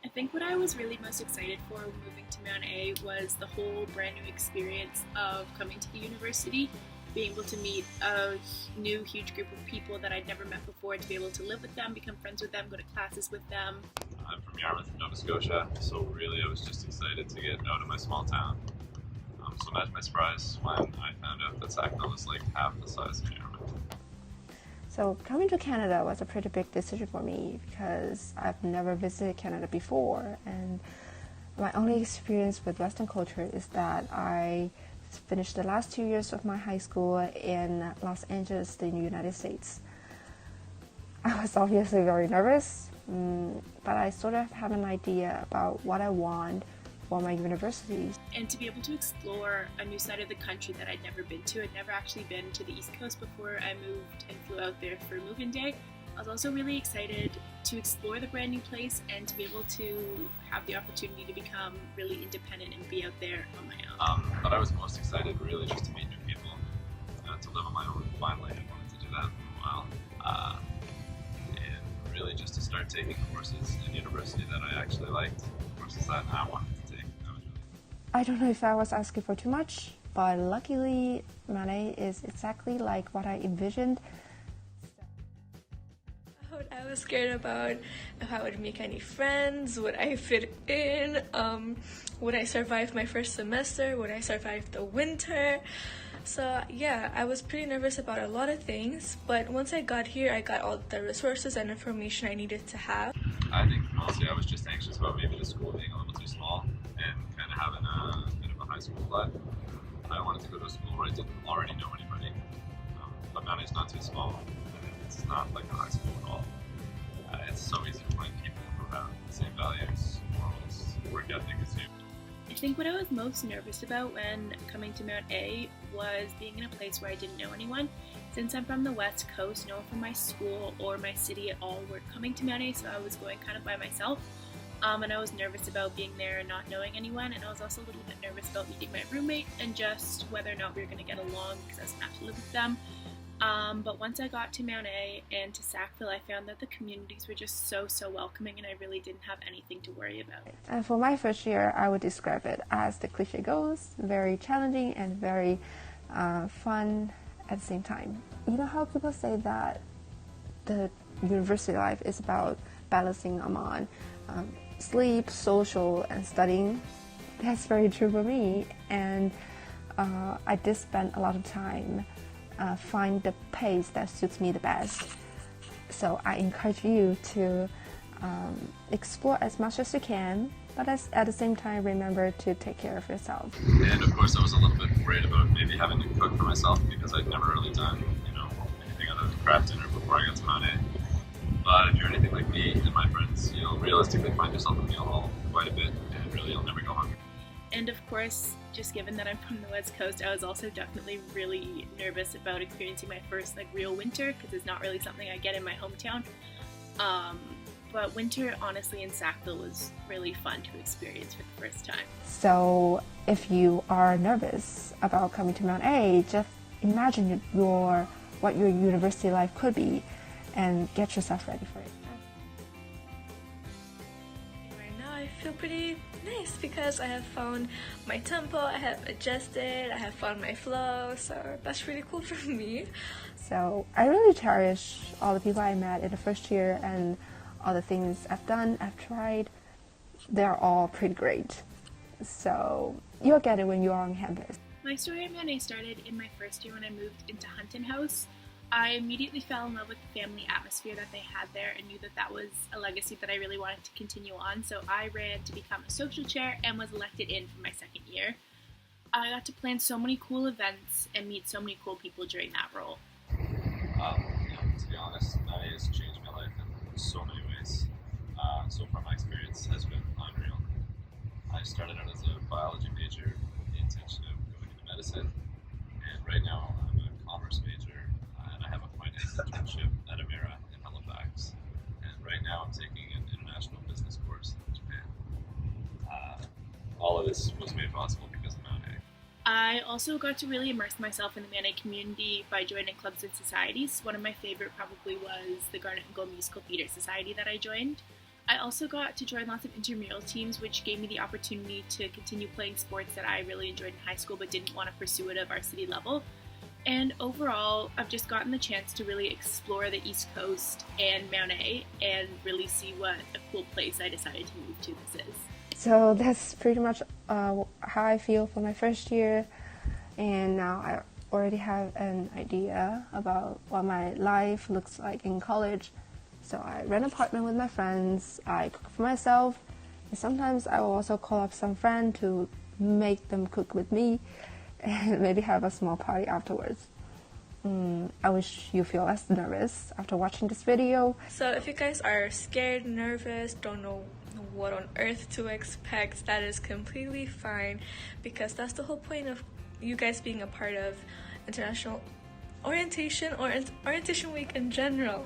I think what I was really most excited for moving to Mount A was the whole brand new experience of coming to the university, being able to meet a new huge group of people that I'd never met before, to be able to live with them, become friends with them, go to classes with them. I'm from Yarmouth, Nova Scotia, so really I was just excited to get out of my small town. So imagine my surprise when I found out that Sackville was like half the size of Yarmouth. So coming to Canada was a pretty big decision for me because I've never visited Canada before, and my only experience with Western culture is that I finished the last 2 years of my high school in Los Angeles, in the United States. I was obviously very nervous, but I sort of have an idea about what I want for my university. And to be able to explore a new side of the country that I'd never been to. I'd never actually been to the East Coast before I moved and flew out there for move-in day. I was also really excited to explore the brand new place and to be able to have the opportunity to become really independent and be out there on my own. But I was most excited really just to meet new people, to live on my own. Finally, I wanted to do that for a while. And really just to start taking courses in university that I actually liked, courses that I wanted to take. I don't know if I was asking for too much, but luckily Mount A is exactly like what I envisioned. I was scared about if I would make any friends, would I fit in, would I survive my first semester, would I survive the winter. So yeah, I was pretty nervous about a lot of things, but once I got here, I got all the resources and information I needed to have. I think mostly I was just anxious about maybe the school being a little too small and kind of having a bit of a high school life. I wanted to go to a school where I didn't already know anybody, but Mount A's not too small. It's not like a high school at all. It's so easy to find people who have the same values, morals, work ethic as you. I think what I was most nervous about when coming to Mount A was being in a place where I didn't know anyone. Since I'm from the West Coast, no one from my school or my city at all were coming to Mount A, so I was going kind of by myself. And I was nervous about being there and not knowing anyone, and I was also a little bit nervous about meeting my roommate and just whether or not we were going to get along because I was going to have to live with them. But once I got to Mount A and to Sackville, I found that the communities were just so welcoming, and I really didn't have anything to worry about. And for my first year, I would describe it as the cliche goes, very challenging and very fun at the same time. You know how people say that the university life is about balancing among sleep, social, and studying? That's very true for me, and I did spend a lot of time find the pace that suits me the best. So I encourage you to explore as much as you can, but at the same time remember to take care of yourself. And of course I was a little bit worried about maybe having to cook for myself because I'd never really done, anything other than craft dinner before I got to Mount A. But if you're anything like me and my friends, you'll realistically find yourself a meal hall quite a bit, and really you'll never go hungry. And of course, just given that I'm from the West Coast, I was also definitely really nervous about experiencing my first real winter, because it's not really something I get in my hometown. But winter, honestly, in Sackville was really fun to experience for the first time. So if you are nervous about coming to Mount A, just imagine what your university life could be and get yourself ready for it. Right now I feel pretty nice because I have found my tempo, I have adjusted, I have found my flow, so that's really cool for me. So I really cherish all the people I met in the first year and all the things I've done, I've tried. They're all pretty great. So you'll get it when you are on campus. My story at Mount A started in my first year when I moved into Hunton House. I immediately fell in love with the family atmosphere that they had there and knew that that was a legacy that I really wanted to continue on, so I ran to become a social chair and was elected in for my second year. I got to plan so many cool events and meet so many cool people during that role. To be honest, that has changed my life in so many ways. So far my experience has been unreal. I started out as a biology major with the intention of going into medicine, and right now I'm a commerce major. And I have a finance internship at Emera in Halifax. And right now I'm taking an international business course in Japan. All of this was made possible because of Mount A. I also got to really immerse myself in the Mount A community by joining clubs and societies. One of my favorite probably was the Garnet and Gold Musical Theatre Society that I joined. I also got to join lots of intramural teams, which gave me the opportunity to continue playing sports that I really enjoyed in high school but didn't want to pursue at a varsity level. And overall, I've just gotten the chance to really explore the East Coast and Mount A and really see what a cool place I decided to move to this is. So that's pretty much how I feel for my first year, and now I already have an idea about what my life looks like in college. So I rent an apartment with my friends, I cook for myself, and sometimes I will also call up some friend to make them cook with me and maybe have a small party afterwards. I wish you feel less nervous after watching this video. So if you guys are scared, nervous, don't know what on earth to expect, that is completely fine, because that's the whole point of you guys being a part of International Orientation or Orientation Week in general.